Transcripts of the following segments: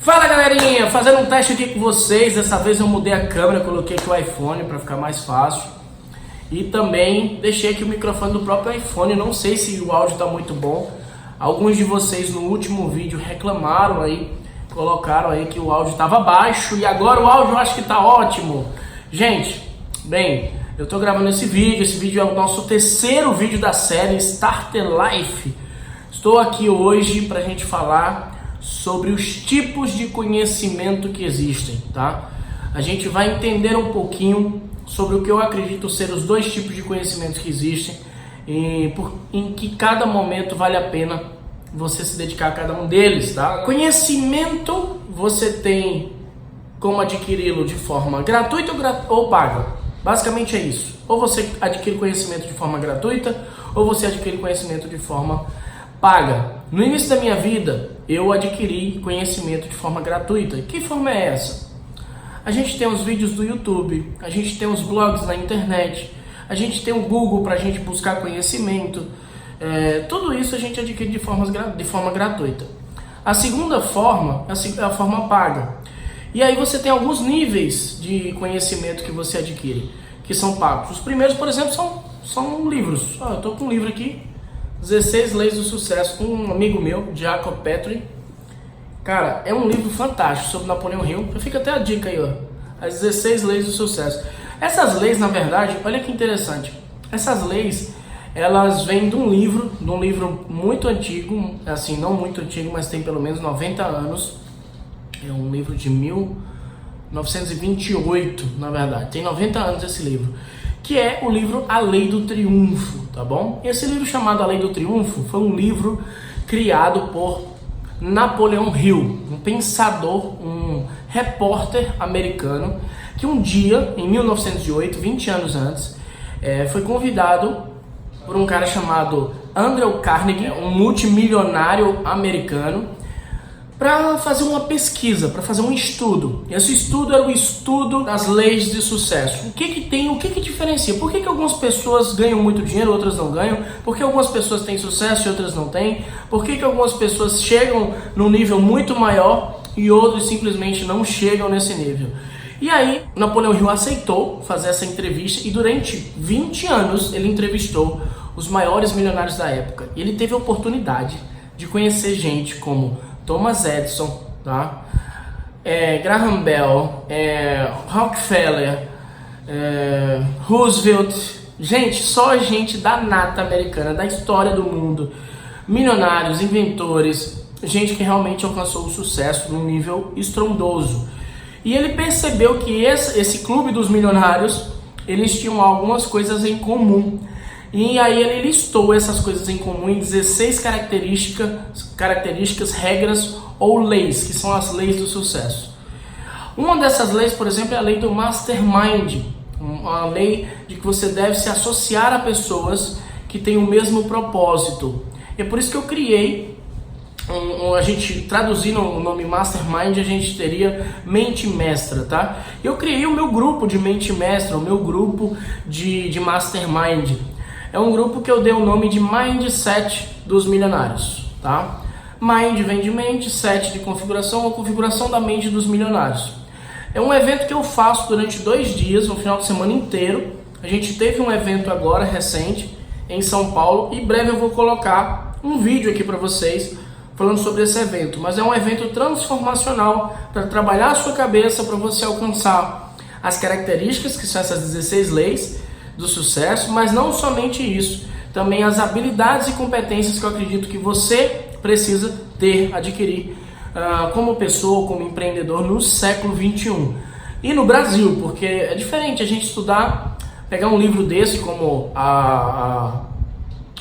Fala galerinha, fazendo um teste aqui com vocês. Dessa vez eu mudei a câmera, coloquei aqui o iPhone para ficar mais fácil. E também deixei aqui o microfone do próprio iPhone. Não sei se o áudio está muito bom. Alguns de vocês no último vídeo reclamaram aí, colocaram aí que o áudio estava baixo. E agora o áudio eu acho que está ótimo. Gente, bem, eu estou gravando esse vídeo é o nosso terceiro vídeo da série Starter Life. Estou aqui hoje para a gente falar sobre os tipos de conhecimento que existem, tá? A gente vai entender um pouquinho sobre o que eu acredito ser os dois tipos de conhecimento que existem e em que cada momento vale a pena você se dedicar a cada um deles, tá? Conhecimento você tem como adquiri-lo de forma gratuita ou paga. Basicamente é isso. Ou você adquire conhecimento de forma gratuita ou você adquire conhecimento de forma paga. No início da minha vida, eu adquiri conhecimento de forma gratuita. Que forma é essa? A gente tem os vídeos do YouTube, a gente tem os blogs na internet, a gente tem o Google para a gente buscar conhecimento. Tudo isso a gente adquire de forma gratuita. A segunda forma é a forma paga. E aí você tem alguns níveis de conhecimento que você adquire, que são pagos. Os primeiros, por exemplo, são livros. Eu estou com um livro aqui, 16 Leis do Sucesso, com um amigo meu, Jacob Petrie. Cara, é um livro fantástico sobre Napoleão Hill. Fica até a dica aí, ó. As 16 Leis do Sucesso. Essas leis, na verdade, olha que interessante. Essas leis, elas vêm de um livro muito antigo, assim, não muito antigo, mas tem pelo menos 90 anos. É um livro de 1928, na verdade. Tem 90 anos esse livro. Que é o livro A Lei do Triunfo, tá bom? Esse livro chamado A Lei do Triunfo foi um livro criado por Napoleão Hill, um pensador, um repórter americano, que um dia, em 1908, 20 anos antes, foi convidado por um cara chamado Andrew Carnegie, um multimilionário americano, para fazer uma pesquisa, para fazer um estudo. Esse estudo era o estudo das leis de sucesso. O que diferencia? Por que algumas pessoas ganham muito dinheiro, outras não ganham? Por que algumas pessoas têm sucesso e outras não têm? Por que algumas pessoas chegam num nível muito maior e outros simplesmente não chegam nesse nível? E aí, Napoleão Hill aceitou fazer essa entrevista e durante 20 anos ele entrevistou os maiores milionários da época. E ele teve a oportunidade de conhecer gente como Thomas Edison, tá? Graham Bell, Rockefeller, Roosevelt, gente, só gente da nata americana, da história do mundo, milionários, inventores, gente que realmente alcançou o sucesso num nível estrondoso. E ele percebeu que esse clube dos milionários, eles tinham algumas coisas em comum. E aí ele listou essas coisas em comum em 16 características, regras ou leis, que são as leis do sucesso. Uma dessas leis, por exemplo, é a lei do Mastermind, uma lei de que você deve se associar a pessoas que têm o mesmo propósito. E é por isso que eu criei, a gente traduzindo o nome Mastermind, a gente teria mente mestra, tá? Eu criei o meu grupo de mente mestra, o meu grupo de Mastermind. É um grupo que eu dei o nome de Mindset dos Milionários, tá? Mind vem de mente, set de configuração, a configuração da mente dos milionários. É um evento que eu faço durante 2 dias, no final de semana inteiro. A gente teve um evento agora, recente, em São Paulo, e em breve eu vou colocar um vídeo aqui para vocês falando sobre esse evento. Mas é um evento transformacional para trabalhar a sua cabeça, para você alcançar as características, que são essas 16 leis do sucesso, mas não somente isso, também as habilidades e competências que eu acredito que você precisa adquirir como pessoa, como empreendedor no século 21 e no Brasil, porque é diferente a gente estudar, pegar um livro desse como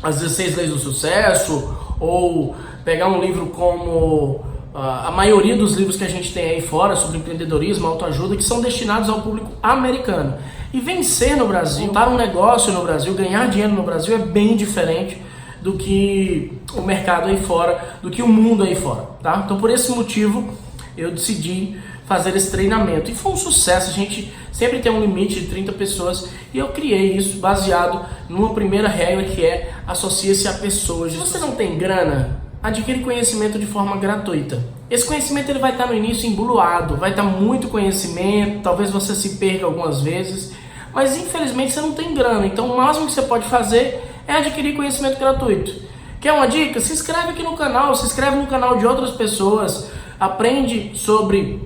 as 16 Leis do Sucesso, ou pegar um livro como a maioria dos livros que a gente tem aí fora sobre empreendedorismo, autoajuda, que são destinados ao público americano. E vencer no Brasil, montar um negócio no Brasil, ganhar dinheiro no Brasil é bem diferente do que o mercado aí fora, do que o mundo aí fora, tá? Então por esse motivo eu decidi fazer esse treinamento. E foi um sucesso, a gente sempre tem um limite de 30 pessoas e eu criei isso baseado numa primeira regra que associe-se a pessoas. Se você não tem grana, adquire conhecimento de forma gratuita. esse conhecimento ele vai estar no início embuloado, vai estar muito conhecimento, talvez você se perca algumas vezes, mas infelizmente você não tem grana, então o máximo que você pode fazer é adquirir conhecimento gratuito. Quer uma dica? Se inscreve aqui no canal, se inscreve no canal de outras pessoas, aprende sobre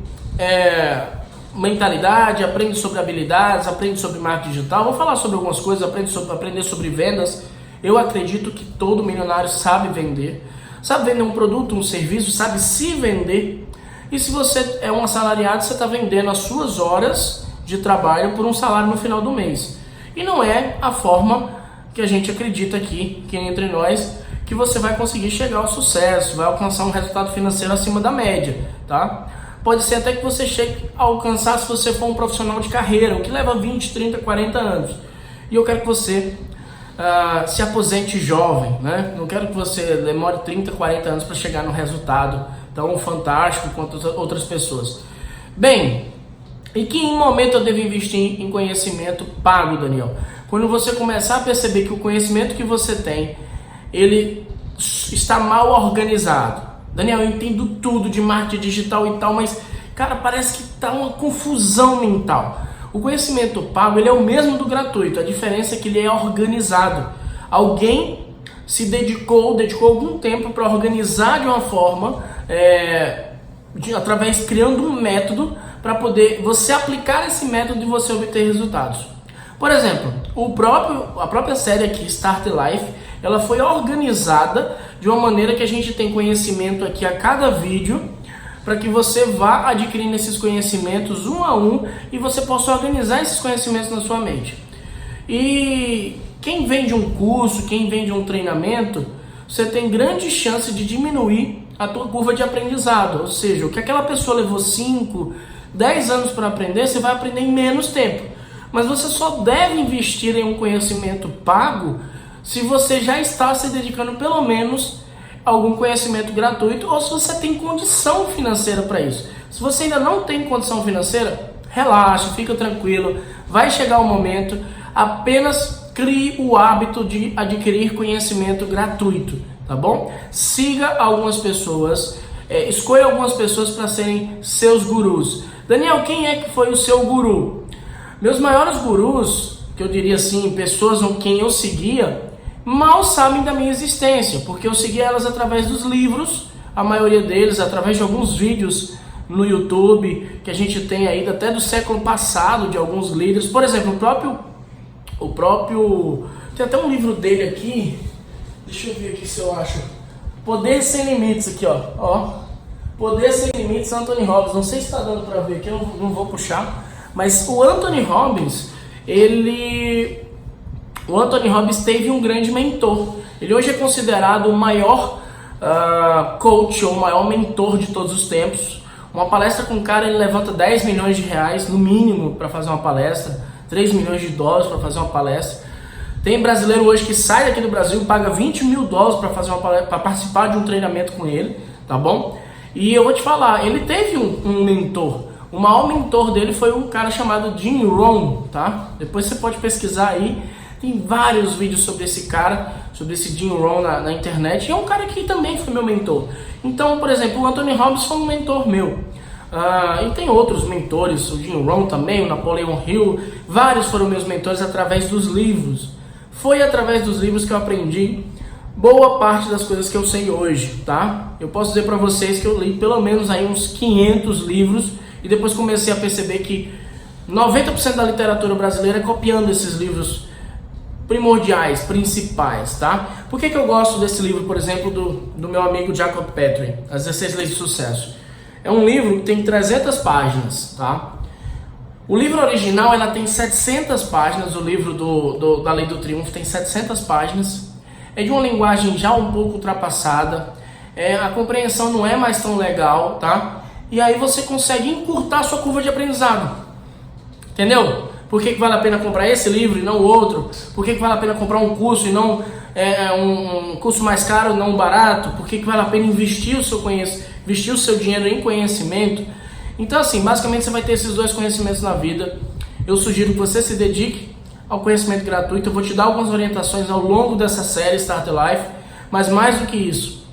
mentalidade, aprende sobre habilidades, aprende sobre marketing digital. Vou falar sobre algumas coisas, aprender sobre vendas. Eu acredito que todo milionário sabe vender um produto, um serviço, sabe se vender. E se você é um assalariado, você está vendendo as suas horas de trabalho por um salário no final do mês. E não é a forma que a gente acredita aqui, que entre nós, que você vai conseguir chegar ao sucesso, vai alcançar um resultado financeiro acima da média, tá? Pode ser até que você chegue a alcançar se você for um profissional de carreira, o que leva 20, 30, 40 anos. E eu quero que você se aposente jovem, né? Não quero que você demore 30, 40 anos para chegar no resultado tão fantástico quanto outras pessoas. Bem, em que momento eu devo investir em conhecimento pago, Daniel? Quando você começar a perceber que o conhecimento que você tem, ele está mal organizado. Daniel, eu entendo tudo de marketing digital e tal, mas, cara, parece que está uma confusão mental. O conhecimento pago, ele é o mesmo do gratuito, a diferença é que ele é organizado. Alguém se dedicou algum tempo para organizar de uma forma, criando um método para poder você aplicar esse método e você obter resultados. Por exemplo, a própria série aqui, Start Life, ela foi organizada de uma maneira que a gente tem conhecimento aqui a cada vídeo, para que você vá adquirindo esses conhecimentos um a um e você possa organizar esses conhecimentos na sua mente. E quem vende um curso, quem vende um treinamento, você tem grande chance de diminuir a tua curva de aprendizado. Ou seja, o que aquela pessoa levou 5, 10 anos para aprender, você vai aprender em menos tempo. Mas você só deve investir em um conhecimento pago se você já está se dedicando pelo menos a algum conhecimento gratuito ou se você tem condição financeira para isso. Se você ainda não tem condição financeira, relaxa, fica tranquilo, vai chegar o momento, apenas crie o hábito de adquirir conhecimento gratuito, tá bom? Siga algumas pessoas, escolha algumas pessoas para serem seus gurus. Daniel, quem é que foi o seu guru? Meus maiores gurus, que eu diria assim, pessoas com quem eu seguia, mal sabem da minha existência, porque eu seguia elas através dos livros, a maioria deles, através de alguns vídeos no YouTube, que a gente tem aí até do século passado, de alguns líderes. Por exemplo, o próprio tem até um livro dele aqui, deixa eu ver aqui se eu acho, Poder Sem Limites, aqui ó, Poder Sem Limites, Anthony Robbins. Não sei se está dando para ver aqui, eu não vou puxar, mas o Anthony Robbins, o Anthony Robbins teve um grande mentor. Ele hoje é considerado o maior coach ou o maior mentor de todos os tempos. Uma palestra com o cara, ele levanta 10 milhões de reais no mínimo para fazer uma palestra, 3 milhões de dólares para fazer uma palestra. Tem brasileiro hoje que sai daqui do Brasil e paga 20 mil dólares para fazer uma palestra, para participar de um treinamento com ele, tá bom? E eu vou te falar, ele teve um mentor. O maior mentor dele foi um cara chamado Jim Rohn, tá? Depois você pode pesquisar aí. Tem vários vídeos sobre esse cara, sobre esse Jim Rohn na internet. E é um cara que também foi meu mentor. Então, por exemplo, o Anthony Robbins foi um mentor meu. E tem outros mentores, o Jim Rohn também, o Napoleon Hill. Vários foram meus mentores através dos livros. Foi através dos livros que eu aprendi boa parte das coisas que eu sei hoje, tá? Eu posso dizer para vocês que eu li pelo menos aí uns 500 livros. E depois comecei a perceber que 90% da literatura brasileira é copiando esses livros primordiais, principais, tá? Por que eu gosto desse livro, por exemplo, do meu amigo Jacob Petrie, As 16 Leis de Sucesso? É um livro que tem 300 páginas, tá? O livro original, ela tem 700 páginas, o livro da Lei do Triunfo tem 700 páginas. É de uma linguagem já um pouco ultrapassada, a compreensão não é mais tão legal, tá? E aí você consegue encurtar a sua curva de aprendizado, entendeu? Por que vale a pena comprar esse livro e não o outro? Por que vale a pena comprar um curso e não um curso mais caro, não barato? Por que vale a pena investir o seu dinheiro em conhecimento? Então assim, basicamente você vai ter esses dois conhecimentos na vida. Eu sugiro que você se dedique ao conhecimento gratuito. Eu vou te dar algumas orientações ao longo dessa série Start Life, mas mais do que isso,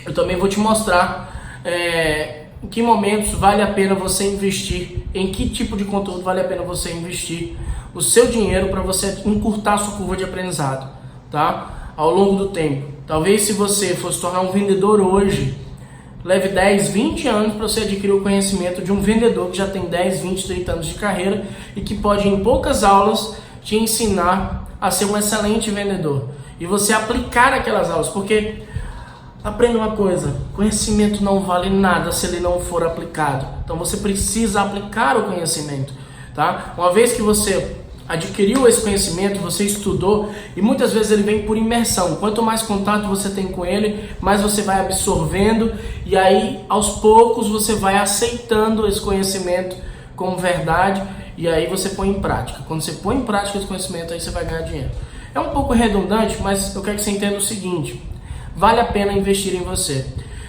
eu também vou te mostrar em que momentos vale a pena você investir, em que tipo de conteúdo vale a pena você investir o seu dinheiro para você encurtar a sua curva de aprendizado, tá? Ao longo do tempo. Talvez se você for se tornar um vendedor hoje, leve 10, 20 anos para você adquirir o conhecimento de um vendedor que já tem 10, 20, 30 anos de carreira e que pode em poucas aulas te ensinar a ser um excelente vendedor. E você aplicar aquelas aulas, porque aprenda uma coisa, conhecimento não vale nada se ele não for aplicado. Então você precisa aplicar o conhecimento, tá? Uma vez que você adquiriu esse conhecimento, você estudou, e muitas vezes ele vem por imersão. Quanto mais contato você tem com ele, mais você vai absorvendo, e aí aos poucos você vai aceitando esse conhecimento como verdade, e aí você põe em prática. Quando você põe em prática esse conhecimento, aí você vai ganhar dinheiro. É um pouco redundante, mas eu quero que você entenda o seguinte: vale a pena investir em você.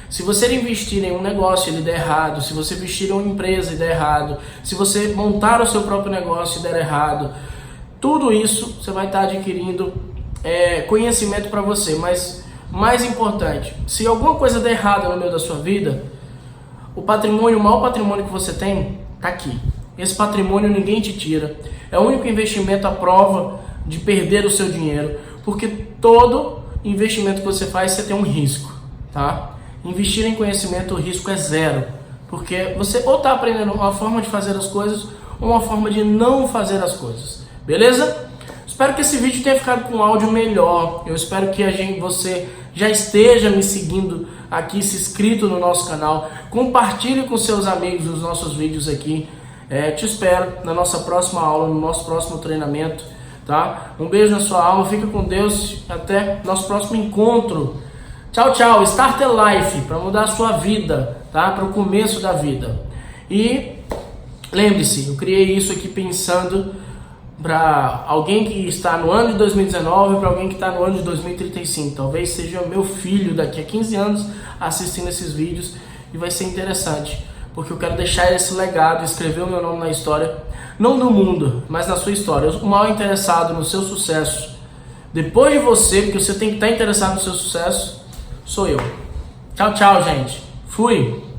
Se você investir em um negócio e ele der errado, se você investir em uma empresa e der errado, se você montar o seu próprio negócio e der errado, tudo isso você vai estar adquirindo conhecimento para você. Mas mais importante, se alguma coisa der errado no meio da sua vida, o maior patrimônio que você tem está aqui. Esse patrimônio ninguém te tira. É o único investimento à prova de perder o seu dinheiro, porque todo investimento que você faz, você tem um risco, tá? Investir em conhecimento, o risco é zero, porque você ou está aprendendo uma forma de fazer as coisas ou uma forma de não fazer as coisas, beleza? Espero que esse vídeo tenha ficado com um áudio melhor. Eu espero que você já esteja me seguindo aqui, se inscrito no nosso canal, compartilhe com seus amigos os nossos vídeos aqui. Te espero na nossa próxima aula, no nosso próximo treinamento, tá? Um beijo na sua alma, fica com Deus, até nosso próximo encontro. Tchau, tchau. Starter Life, para mudar a sua vida, tá? Para o começo da vida. E lembre-se, eu criei isso aqui pensando para alguém que está no ano de 2019 e para alguém que está no ano de 2035. Talvez seja meu filho daqui a 15 anos assistindo esses vídeos, e vai ser interessante, porque eu quero deixar esse legado, escrever o meu nome na história, não no mundo, mas na sua história. O maior interessado no seu sucesso, depois de você, porque você tem que estar interessado no seu sucesso, sou eu. Tchau, tchau, gente. Fui!